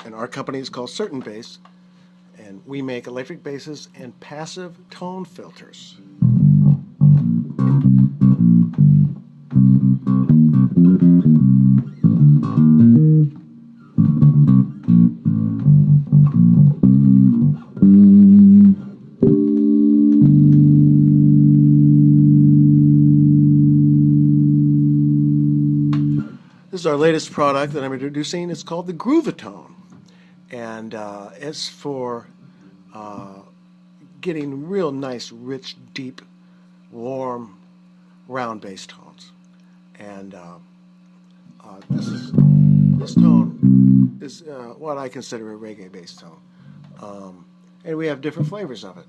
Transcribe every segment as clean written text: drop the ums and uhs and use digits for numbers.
and our company is called CertainBass, and we make electric basses and passive tone filters. This is our latest product that I'm introducing. It's called the Groov-a-Tone, and it's for getting real nice, rich, deep, warm, round bass tones. And this tone is what I consider a reggae bass tone, and we have different flavors of it.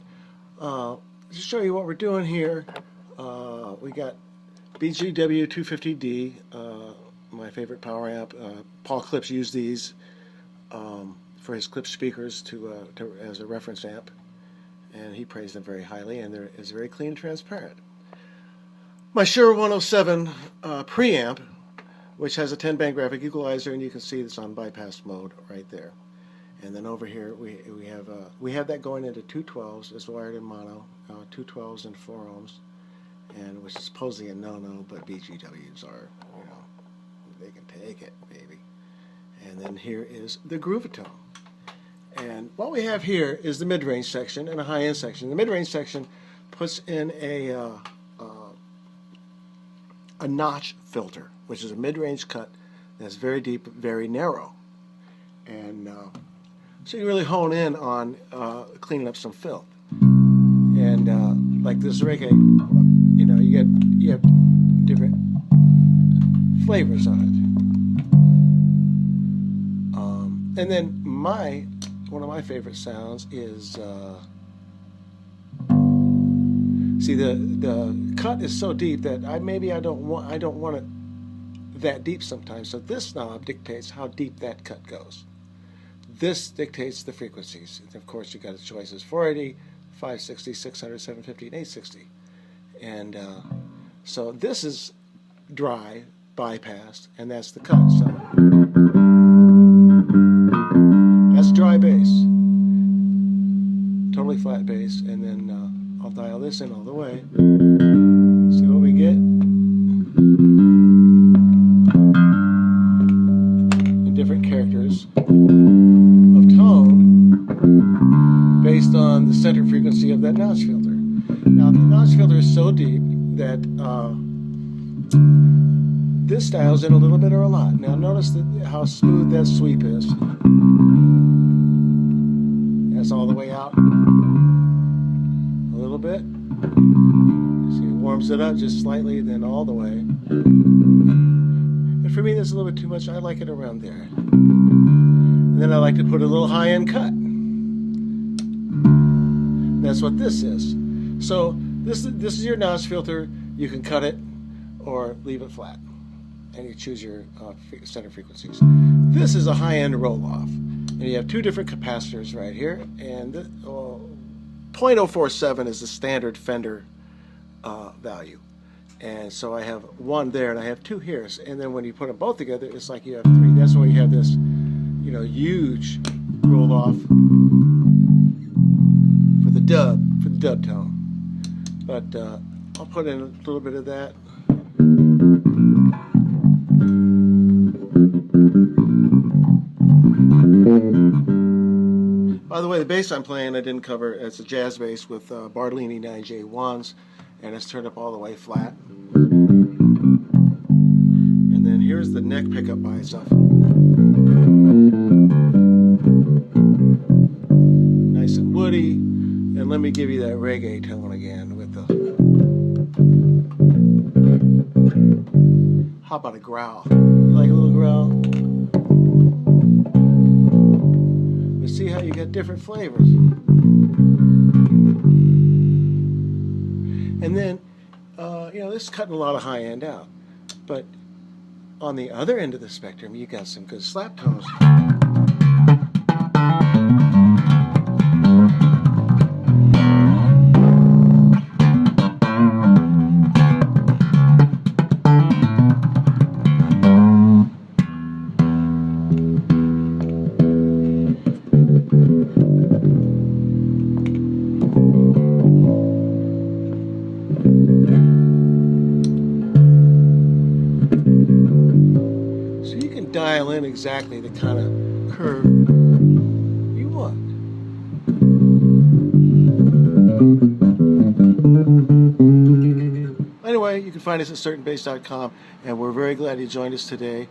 To show you what we're doing here, we got BGW 250D. My favorite power amp. Paul Clips used these for his Clips speakers as a reference amp, and he praised them very highly, and it's very clean and transparent. My Shure 107 preamp, which has a 10-band graphic equalizer, and you can see this on bypass mode right there. And then over here we have that going into 212s. It's wired in mono, 212s and 4 ohms, and which is supposedly a no-no, but BGWs are, they can take it, baby. And then here is the Groov-a-Tone. And what we have here is the mid-range section and a high-end section. The mid-range section puts in a notch filter, which is a mid-range cut that's very deep, very narrow. And so you really hone in on cleaning up some filth. And like this reggae, you have different flavors of it. And then one of my favorite sounds is see, the cut is so deep that I don't want it that deep sometimes. So this knob dictates how deep that cut goes. This dictates the frequencies. And of course, you got the choices: 480, 560, 600, 750, and 860. And so this is dry, bypassed, and that's the cut. So that's dry bass, totally flat bass, and then I'll dial this in all the way. See what we get? In different characters of tone based on the center frequency of that notch filter. Now the notch filter is so deep that this dials in a little bit or a lot. Now notice how smooth that sweep is. That's all the way out. A little bit. See, it warms it up just slightly, then all the way. And for me, that's a little bit too much. I like it around there. And then I like to put a little high-end cut. That's what this is. So this is your notch filter. You can cut it or leave it flat, and you choose your center frequencies. This is a high-end roll-off, and you have two different capacitors right here, and 0.047 is the standard Fender value. And so I have one there, and I have two here, and then when you put them both together, it's like you have three. That's why you have this, huge roll-off for the dub tone. But I'll put in a little bit of that. By the way, the bass I'm playing I didn't cover. It's a jazz bass with Bartolini 9J1s, and it's turned up all the way flat. And then here's the neck pickup by itself. Nice and woody. And let me give you that reggae tone again with the... How about a growl? You like a little growl? But see how you get different flavors. And then, this is cutting a lot of high end out. But on the other end of the spectrum, you got some good slap tones. exactly the kind of curve you want. Anyway, you can find us at CertainBass.com, and we're very glad you joined us today.